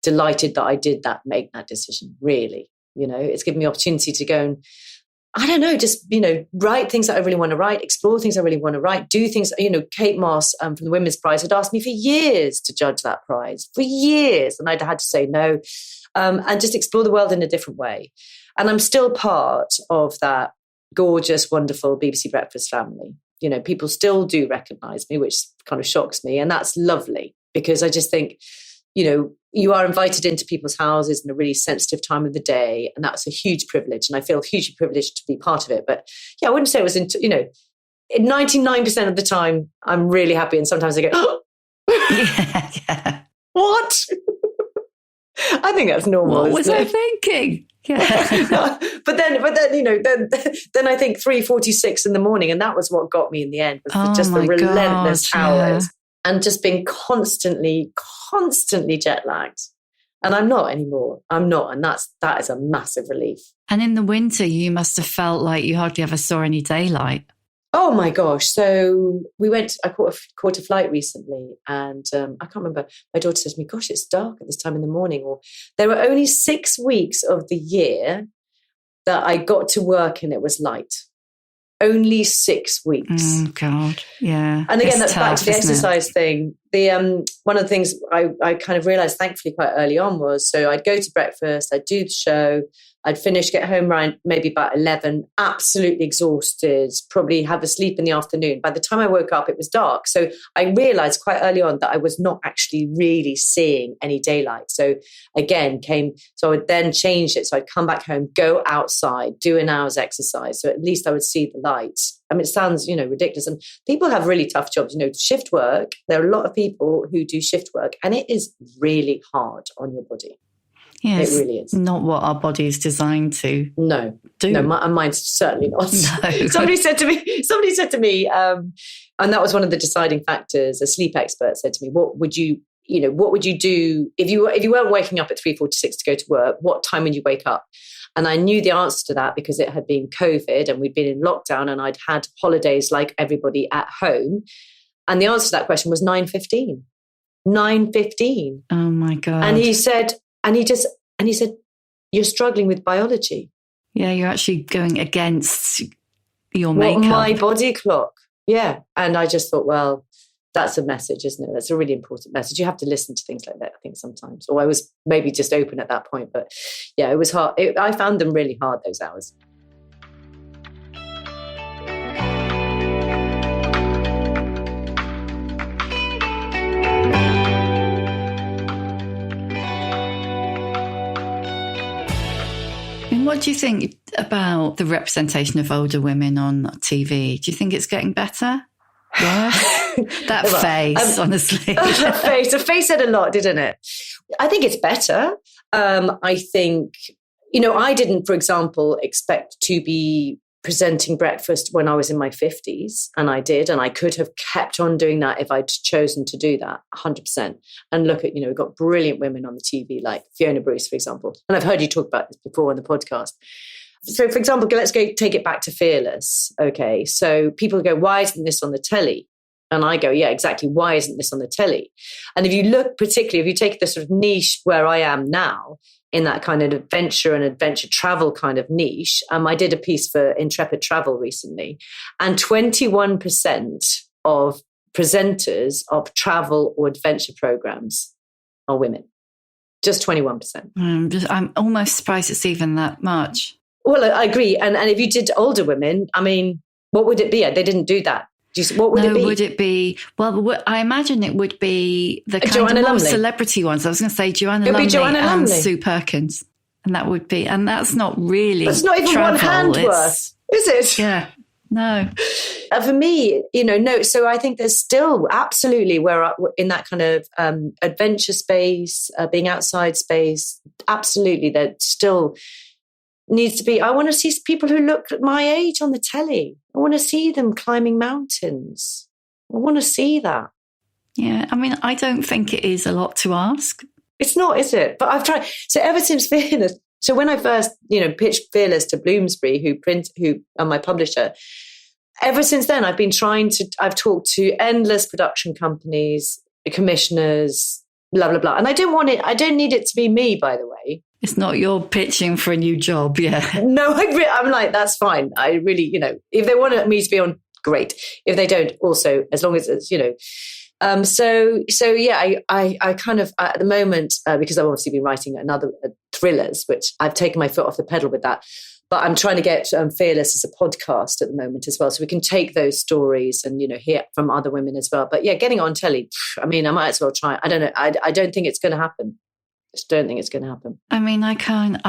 delighted that I did make that decision. Really, you know, it's given me opportunity to go and, I don't know, just, you know, write things that I really want to write, explore things I really want to write, do things, you know, Kate Moss from the Women's Prize had asked me for years to judge that prize, for years. And I'd had to say no, and just explore the world in a different way. And I'm still part of that gorgeous, wonderful BBC Breakfast family. You know, people still do recognize me, which kind of shocks me. And that's lovely, because I just think, you know, you are invited into people's houses in a really sensitive time of the day. And that's a huge privilege. And I feel hugely privileged to be part of it. But yeah, I wouldn't say it was, you know, 99% of the time, I'm really happy. And sometimes I go, oh, yeah. What? I think that's normal. What was I thinking? Yeah. but then, you know, then I think 3:46 in the morning. And that was what got me in the end, was just the relentless hours. Yeah. And just being constantly jet lagged. And I'm not anymore. I'm not. And that is a massive relief. And in the winter, you must have felt like you hardly ever saw any daylight. Oh my gosh. So I caught a flight recently, and I can't remember. My daughter said to me, gosh, it's dark at this time in the morning. Or there were only 6 weeks of the year that I got to work and it was light. Only 6 weeks. Oh God, yeah. And again, that's back to the exercise thing. One of the things I kind of realized, thankfully, quite early on was, so I'd go to breakfast, I'd do the show, I'd finish, get home around maybe about 11, absolutely exhausted, probably have a sleep in the afternoon. By the time I woke up, it was dark. So I realized quite early on that I was not actually really seeing any daylight. So again, so I would then change it. So I'd come back home, go outside, do an hour's exercise. So at least I would see the lights. I mean, it sounds, you know, ridiculous. And people have really tough jobs, you know, shift work. There are a lot of people who do shift work, and it is really hard on your body. Yes, it really is. Not what our body is designed to do. No, mine's certainly not. No. Somebody said to me, and that was one of the deciding factors. A sleep expert said to me, what would you do if you weren't waking up at 3:46 to go to work? What time would you wake up? And I knew the answer to that because it had been COVID and we'd been in lockdown and I'd had holidays like everybody at home. And the answer to that question was 9:15. 9:15. Oh my God. And he said, you're struggling with biology. Yeah, you're actually going against your makeup. My body clock. Yeah. And I just thought, well, that's a message, isn't it? That's a really important message. You have to listen to things like that, I think, sometimes. Or I was maybe just open at that point. But yeah, it was hard. I found them really hard, those hours. What do you think about the representation of older women on TV? Do you think it's getting better? Yeah. That face, honestly. The face said a lot, didn't it? I think it's better. I think, you know, I didn't, for example, expect to be presenting breakfast when I was in my 50s, and I did, and I could have kept on doing that if I'd chosen to do that 100%. And look at, you know, we've got brilliant women on the TV like Fiona Bruce, for example. And I've heard you talk about this before on the podcast. So, for example, let's go take it back to Fearless. Okay, so people go, why isn't this on the telly? And I go, yeah, exactly. Why isn't this on the telly? And if you look, particularly if you take the sort of niche where I am now, in that kind of adventure and adventure travel kind of niche, I did a piece for Intrepid Travel recently, and 21% of presenters of travel or adventure programs are women. Just 21%. I'm almost surprised it's even that much. Well, I agree. And if you did older women, I mean, what would it be? They didn't do that. What would it be? Would it be? Well, I imagine it would be the kind Joanna of more Lumley. Celebrity ones. I was going to say Joanna Lumley and Sue Perkins. And that would be, and that's not really It's not even travel. one hand worth, is it? Yeah, no. For me, no. So I think there's still absolutely where in that kind of adventure space, being outside space, absolutely there still needs to be. I want to see people who look at my age on the telly. I want to see them climbing mountains. I want to see that. Yeah, I mean, I don't think it is a lot to ask. It's not, is it? But I've tried. So ever since Fearless, so when I first, pitched Fearless to Bloomsbury, who are my publisher, ever since then, I've talked to endless production companies, commissioners, blah, blah, blah. And I don't need it to be me, by the way. It's not your pitching for a new job, yeah. No, I'm like, that's fine. I really, if they want me to be on, great. If they don't, also, as long as it's, So yeah, I kind of, at the moment, because I've obviously been writing another thrillers, which I've taken my foot off the pedal with that, but I'm trying to get Fearless as a podcast at the moment as well. So we can take those stories and, hear from other women as well. But yeah, getting on telly, I mean, I might as well try. I don't know. I don't think it's going to happen. Just don't think it's going to happen. I mean, I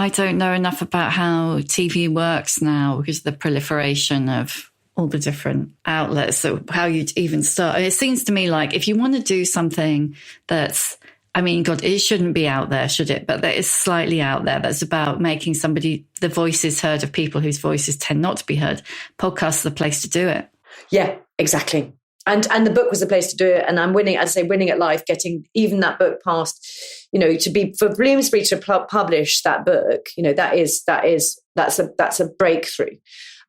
don't know enough about how TV works now because of the proliferation of all the different outlets. So how you'd even start. It seems to me like if you want to do something that's, I mean, God, it shouldn't be out there, should it? But that is slightly out there. That's about making the voices heard of people whose voices tend not to be heard. Podcasts are the place to do it. Yeah, exactly. And the book was the place to do it. And I'm winning at life, getting even that book past, for Bloomsbury to publish that book, that's a breakthrough.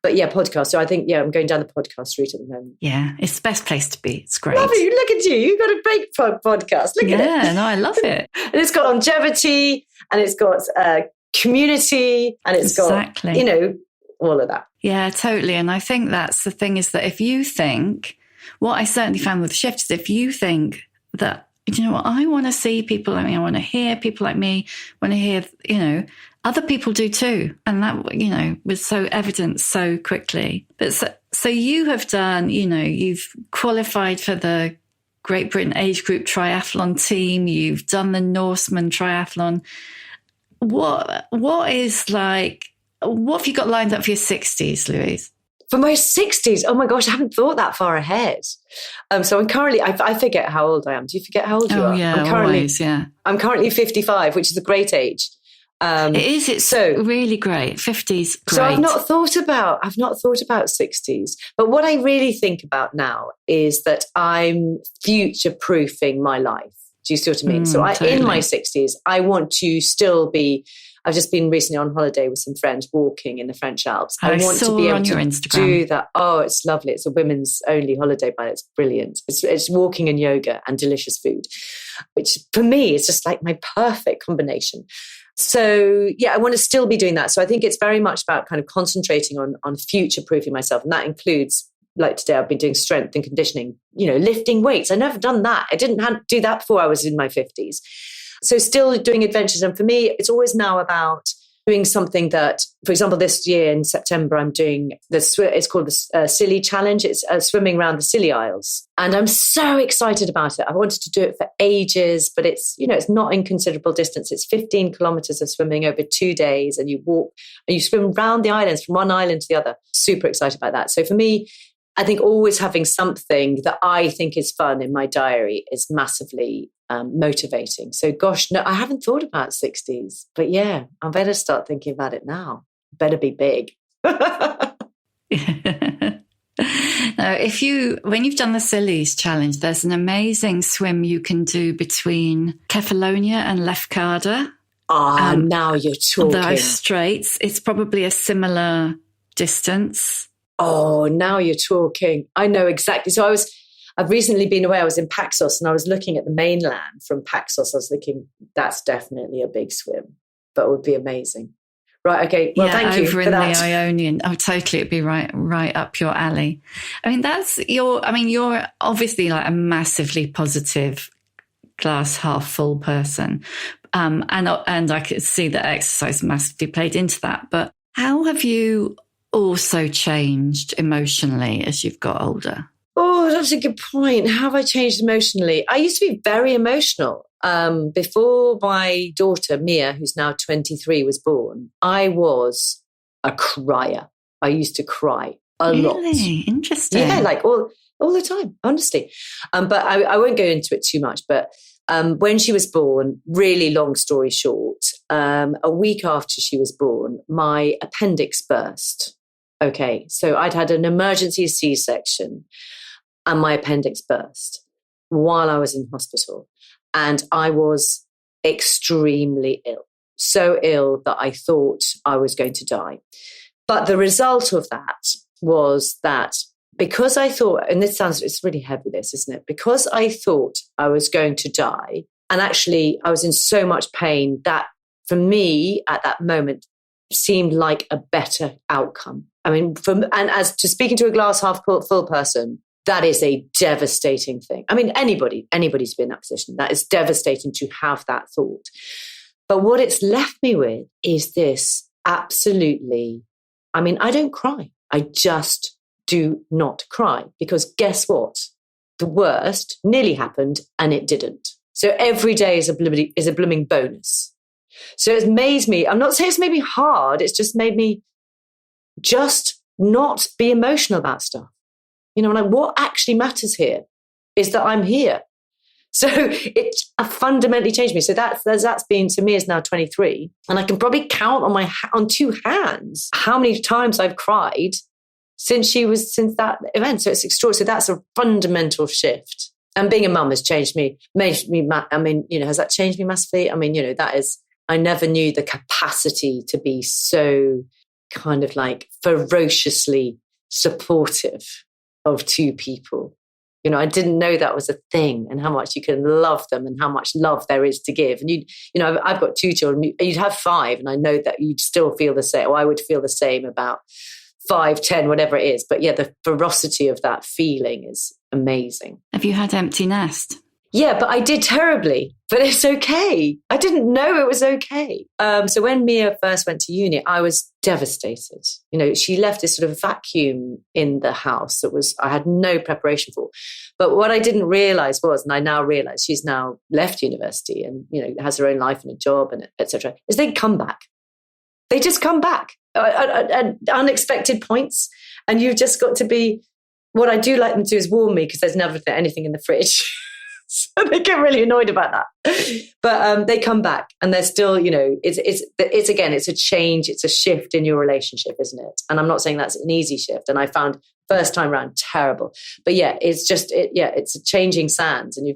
But yeah, podcast. So I think, I'm going down the podcast route at the moment. Yeah, it's the best place to be. It's great. Lovely. Look at you. You've got a great podcast. Look at it. Yeah, no, I love it. And it's got longevity and it's got community and it's got, all of that. Yeah, totally. And I think that's the thing is that if you think, what I certainly found with Shift is if you think that, I want to see people like me, I want to hear people like me, I want to hear, other people do too. And that, was so evident so quickly. But so you have done, you've qualified for the Great Britain age group triathlon team. You've done the Norseman triathlon. What have you got lined up for your 60s, Louise? For my 60s, oh my gosh, I haven't thought that far ahead. So I'm currently, I forget how old I am. Do you forget how old you are? Yeah, always, yeah. I'm currently 55, which is a great age. It is. It's so really great. 50s, great. So I've not thought about 60s. But what I really think about now is that I'm future-proofing my life. Do you see what I mean? Totally. In my 60s, I want to still be. I've just been recently on holiday with some friends walking in the French Alps. I want to be able to do that. Oh, it's lovely. It's a women's only holiday, but it's brilliant. It's walking and yoga and delicious food, which for me is just like my perfect combination. So yeah, I want to still be doing that. So I think it's very much about kind of concentrating on future-proofing myself. And that includes, like today, I've been doing strength and conditioning, lifting weights. I've never done that. I didn't do that before I was in my 50s. So still doing adventures. And for me, it's always now about doing something that, for example, this year in September, I'm doing it's called the Scilly Challenge. It's swimming around the Scilly Isles. And I'm so excited about it. I wanted to do it for ages, but it's, it's not inconsiderable distance. It's 15 kilometers of swimming over 2 days. And you walk and you swim around the islands from one island to the other. Super excited about that. So for me, I think always having something that I think is fun in my diary is massively motivating. So gosh, no, I haven't thought about 60s, but yeah, I better start thinking about it now. Better be big. Now, when you've done the Scilly's challenge, there's an amazing swim you can do between Kefalonia and Lefkada. Now you're talking. Those straits. It's probably a similar distance. Oh, now you're talking. I know exactly. So I've recently been away. I was in Paxos and I was looking at the mainland from Paxos. I was thinking, that's definitely a big swim, but it would be amazing. Right. Okay. Well, thank you for that. Over in the Ionian. Oh, totally. It'd be right up your alley. I mean, you're obviously like a massively positive glass half full person. And I could see that exercise massively played into that. But how have you also changed emotionally as you've got older? Oh, that's a good point. How have I changed emotionally? I used to be very emotional. Before my daughter, Mia, who's now 23, was born, I was a crier. I used to cry a lot. Really? Interesting. Yeah, like all the time, honestly. But I won't go into it too much. But when she was born, really long story short, a week after she was born, my appendix burst. Okay, so I'd had an emergency C-section and my appendix burst while I was in hospital. And I was extremely ill, so ill that I thought I was going to die. But the result of that was that because I thought, and it's really heavy, this, isn't it? Because I thought I was going to die, and actually I was in so much pain that for me at that moment seemed like a better outcome. I mean, and as to speaking to a glass half full person, that is a devastating thing. I mean, anybody's been in that position. That is devastating to have that thought. But what it's left me with is this absolutely, I mean, I don't cry. I just do not cry because guess what? The worst nearly happened and it didn't. So every day is a blooming bonus. So it's made me, I'm not saying it's made me hard. It's just made me just not be emotional about stuff. You know, like what actually matters here is that I'm here. So it fundamentally changed me. So that's been, to me, is now 23. And I can probably count on two hands how many times I've cried since that event. So it's extraordinary. So that's a fundamental shift. And being a mum has changed me, I mean, you know, has that changed me massively? I mean, you know, I never knew the capacity to be so kind of like ferociously supportive of two people. You know, I didn't know that was a thing and how much you can love them and how much love there is to give. And you know, I've got 2 children. You'd have 5 and I know that you'd still feel the same, or I would feel the same about 5, 10, whatever it is. But yeah, the ferocity of that feeling is amazing. Have you had empty nest? Yeah, but I did terribly, but it's okay. I didn't know it was okay. So when Mia first went to uni, I was devastated. You know, she left this sort of vacuum in the house that I had no preparation for. But what I didn't realize was, and I now realize she's now left university and, you know, has her own life and a job and et cetera, is they come back. They just come back at unexpected points. And you've just got to be, what I do like them to do is warm me because there's never anything in the fridge. So they get really annoyed about that. But they come back and they're still, you know, it's again, it's a change, it's a shift in your relationship, isn't it? And I'm not saying that's an easy shift. And I found first time round terrible. But yeah, it's a changing sands and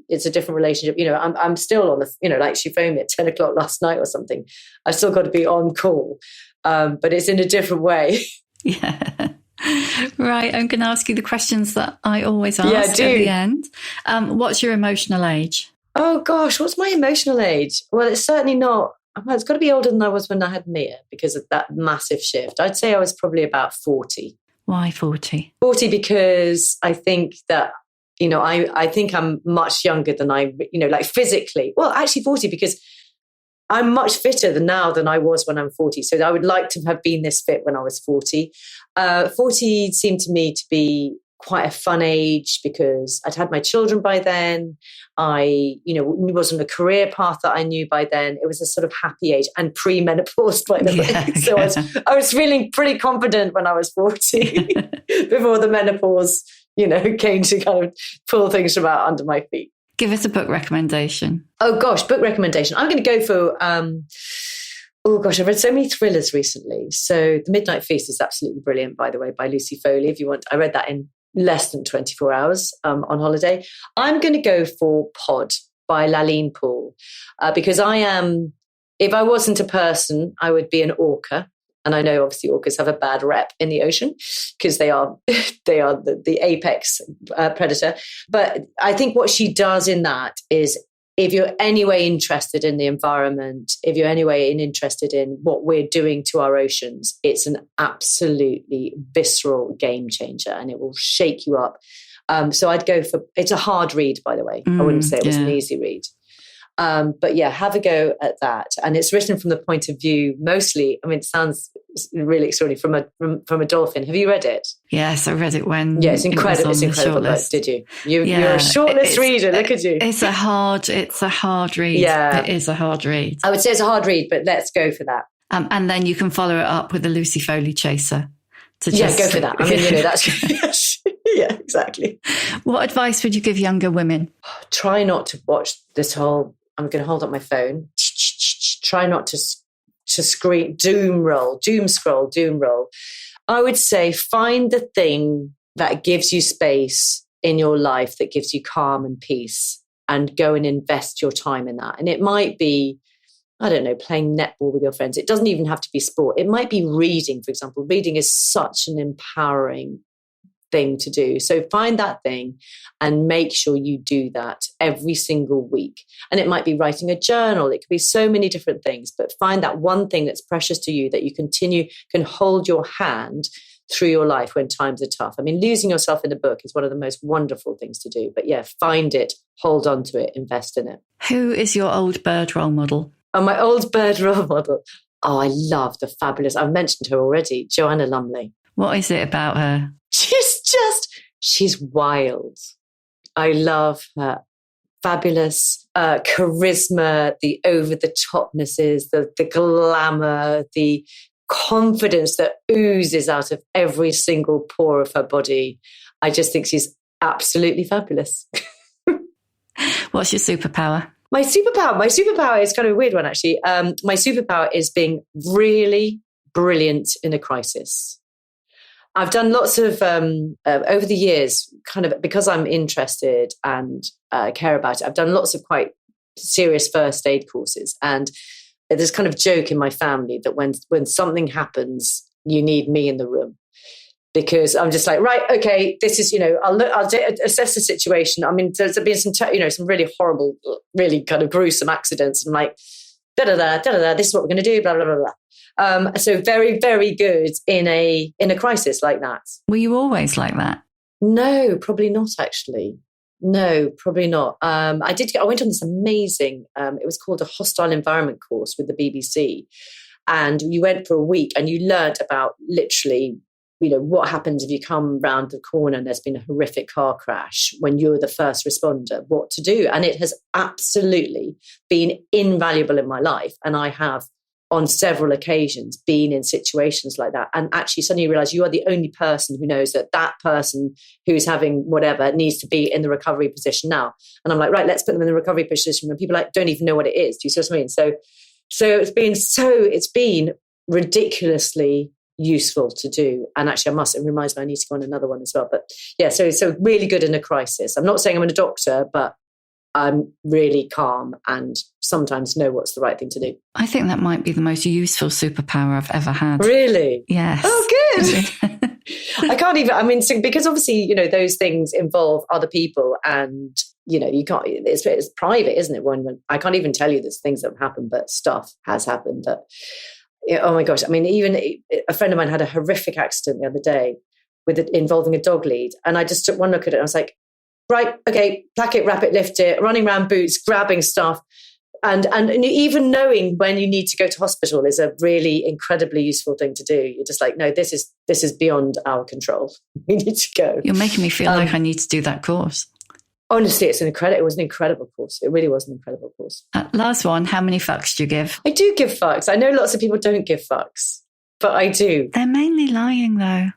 it's a different relationship. You know, I'm still on the, you know, like she phoned me at 10 o'clock last night or something. I've still got to be on call, but it's in a different way. Yeah. Right, I'm going to ask you the questions that I always ask at the end. What's your emotional age? Oh gosh, what's my emotional age? Well, it's certainly not, well, it's got to be older than I was when I had Mia because of that massive shift. I'd say I was probably about 40. Why 40? 40 because I think that, you know, I think I'm much younger than I, you know, like physically. Well, actually 40 because I'm much fitter now than I was when I'm 40. So I would like to have been this fit when I was 40. 40 seemed to me to be quite a fun age because I'd had my children by then. I, you know, wasn't a career path that I knew by then. It was a sort of happy age and pre-menopause by the way. So I was feeling pretty confident when I was 40 before the menopause, you know, came to kind of pull things from out under my feet. Give us a book recommendation. Oh gosh, book recommendation. I'm going to go for, I've read so many thrillers recently. So The Midnight Feast is absolutely brilliant, by the way, by Lucy Foley. If you want, I read that in less than 24 hours on holiday. I'm going to go for Pod by Laline Poole because if I wasn't a person, I would be an orca And I know obviously orcas have a bad rep in the ocean because they are the apex predator. But I think what she does in that is, if you're anyway interested in the environment, if you're anyway interested in what we're doing to our oceans, it's an absolutely visceral game changer, and it will shake you up. So I'd go for, it's a hard read, by the way. I wouldn't say it was an easy read. But yeah, have a go at that. And it's written from the point of view, mostly, I mean, it sounds really extraordinary, from a dolphin. Have you read it? Yes, I read it when. Yeah, it's incredible. It's incredible book. Did you? You're a shortlist reader. Look at you. It's a hard read. Yeah, it is a hard read. I would say it's a hard read, but let's go for that. And then you can follow it up with a Lucy Foley chaser. Go for that. I mean, that's yeah, exactly. What advice would you give younger women? Try not to watch this whole, I'm going to hold up my phone. Try not to scream, doom scroll. I would say find the thing that gives you space in your life, that gives you calm and peace, and go and invest your time in that. And it might be, I don't know, playing netball with your friends. It doesn't even have to be sport. It might be reading, for example. Reading is such an empowering thing to do. So find that thing and make sure you do that every single week. And it might be writing a journal. It could be so many different things, but find that one thing that's precious to you that you can hold your hand through your life when times are tough. I mean, losing yourself in a book is one of the most wonderful things to do. But yeah, find it, hold on to it, invest in it. Who is your old bird role model? Oh, my old bird role model. Oh, I love the fabulous, I've mentioned her already, Joanna Lumley. What is it about her? She's wild. I love her fabulous charisma, the over-the-topnesses, the glamour, the confidence that oozes out of every single pore of her body. I just think she's absolutely fabulous. What's your superpower? My superpower is kind of a weird one, actually. My superpower is being really brilliant in a crisis. I've done lots of, over the years, kind of because I'm interested and care about it, I've done lots of quite serious first aid courses. And there's kind of joke in my family that when something happens, you need me in the room. Because I'm just like, right, okay, this is, I'll assess the situation. I mean, there's been some really horrible, really kind of gruesome accidents. I'm like, this is what we're going to do, blah, blah, blah, blah. So very, very good in a crisis like that. Were you always like that? No, probably not, actually. No, probably not. I went on this amazing, it was called a hostile environment course with the BBC. And you went for a week and you learned about literally, what happens if you come round the corner and there's been a horrific car crash when you're the first responder, what to do. And it has absolutely been invaluable in my life. And I have, on several occasions, been in situations like that. And actually suddenly you realize you are the only person who knows that person who's having whatever needs to be in the recovery position now. And I'm like, right, let's put them in the recovery position. And people don't even know what it is. Do you see what I mean? So it's been ridiculously useful to do. And actually it reminds me I need to go on another one as well. But yeah, so really good in a crisis. I'm not saying I'm a doctor, but I'm really calm and sometimes know what's the right thing to do. I think that might be the most useful superpower I've ever had. Really? Yes. Oh, good. I can't even, because obviously, those things involve other people and, you can't, it's private, isn't it? When I can't even tell you there's things that have happened, but stuff has happened that, oh my gosh. I mean, even a friend of mine had a horrific accident the other day involving a dog lead. And I just took one look at it and I was like, right, okay, pack it, wrap it, lift it, running around boots, grabbing stuff. And even knowing when you need to go to hospital is a really incredibly useful thing to do. You're just like, no, this is beyond our control. We need to go. You're making me feel like I need to do that course. Honestly, it was an incredible course. It really was an incredible course. Last one, how many fucks do you give? I do give fucks. I know lots of people don't give fucks, but I do. They're mainly lying though.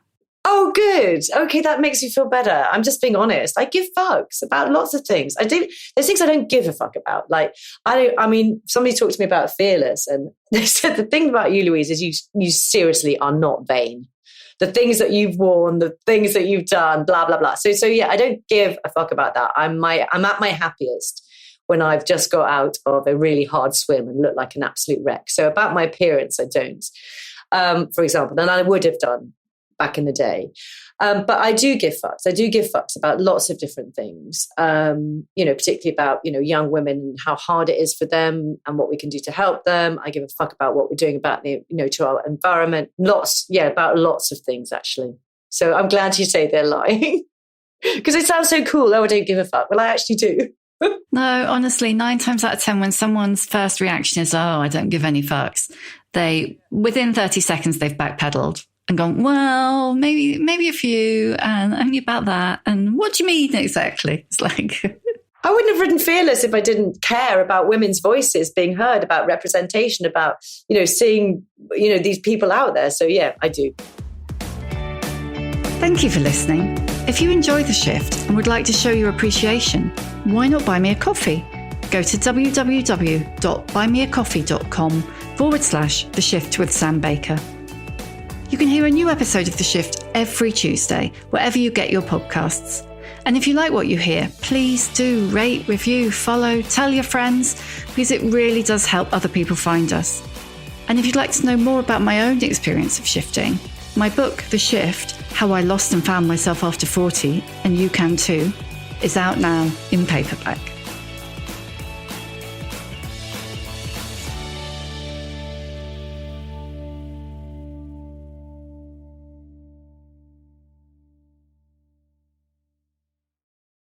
Oh, good. Okay, that makes me feel better. I'm just being honest. I give fucks about lots of things. There's things I don't give a fuck about. Like, somebody talked to me about Fearless and they said the thing about you, Louise, is you seriously are not vain. The things that you've worn, the things that you've done, blah, blah, blah. So yeah, I don't give a fuck about that. I'm at my happiest when I've just got out of a really hard swim and look like an absolute wreck. So about my appearance, I don't. for example, than I would have done back in the day. But I do give fucks. I do give fucks about lots of different things, particularly about, young women and how hard it is for them and what we can do to help them. I give a fuck about what we're doing about to our environment. About lots of things, actually. So I'm glad you say they're lying because it sounds so cool. Oh, I don't give a fuck. Well, I actually do. No, honestly, 9 times out of 10, when someone's first reaction is, oh, I don't give any fucks, within 30 seconds, they've backpedaled and gone, well, maybe a few, and only about that. And what do you mean exactly? It's like, I wouldn't have ridden Fearless if I didn't care about women's voices being heard, about representation, about, seeing, these people out there. So yeah, I do. Thank you for listening. If you enjoy The Shift and would like to show your appreciation, why not buy me a coffee? Go to www.buymeacoffee.com/The Shift with Sam Baker. You can hear a new episode of The Shift every Tuesday, wherever you get your podcasts. And if you like what you hear, please do rate, review, follow, tell your friends, because it really does help other people find us. And if you'd like to know more about my own experience of shifting, my book, The Shift, How I Lost and Found Myself After 40, and you can too, is out now in paperback.